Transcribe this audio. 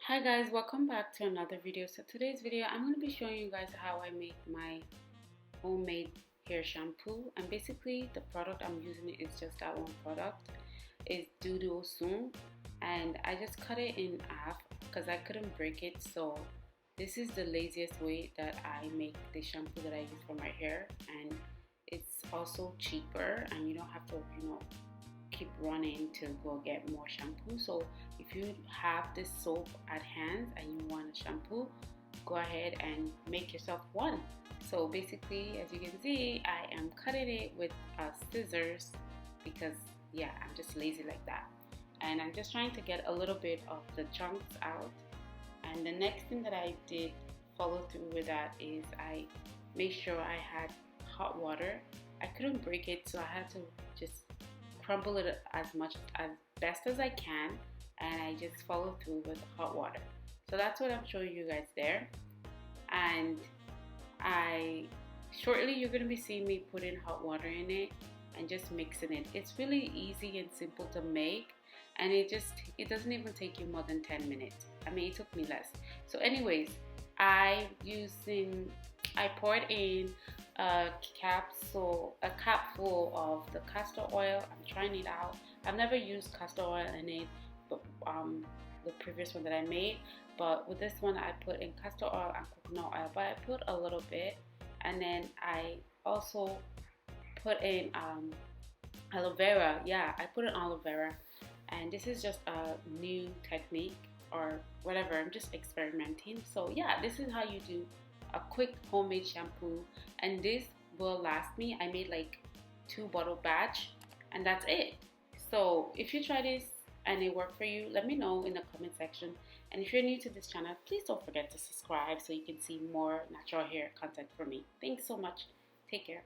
Hi guys, welcome back to another video. So today's video I'm going to be showing you guys how I make my homemade hair shampoo, and basically the product I'm using is just that one product. It's Dudu Osun, and I just cut it in half because I couldn't break it. So this is the laziest way that I make the shampoo that I use for my hair, and it's also cheaper and you don't have to keep running to go get more shampoo. So if you have this soap at hand and you want a shampoo, go ahead and make yourself one. So basically, as you can see, I am cutting it with scissors because yeah, I'm just lazy like that, and I'm just trying to get a little bit of the chunks out. And the next thing that I did follow through with that is I made sure I had hot water. I couldn't break it, so I had to just crumble it as best as I can, and I just follow through with hot water. So that's what I'm showing you guys there. And shortly you're going to be seeing me putting hot water in it and just mixing it. It's really easy and simple to make, and it doesn't even take you more than 10 minutes. I mean, it took me less. So anyways, I poured in a cap full of the castor oil. I'm trying it out. I've never used castor oil in it, but the previous one that I made. But with this one, I put in castor oil and coconut oil, but I put a little bit, and then I also put in aloe vera. Yeah, I put in aloe vera, and this is just a new technique or whatever. I'm just experimenting. So yeah, this is how you do a quick homemade shampoo, and this will last me. I made like 2-bottle batch, and that's it. So if you try this and it worked for you, let me know in the comment section. And if you're new to this channel, please don't forget to subscribe so you can see more natural hair content from me. Thanks so much. Take care.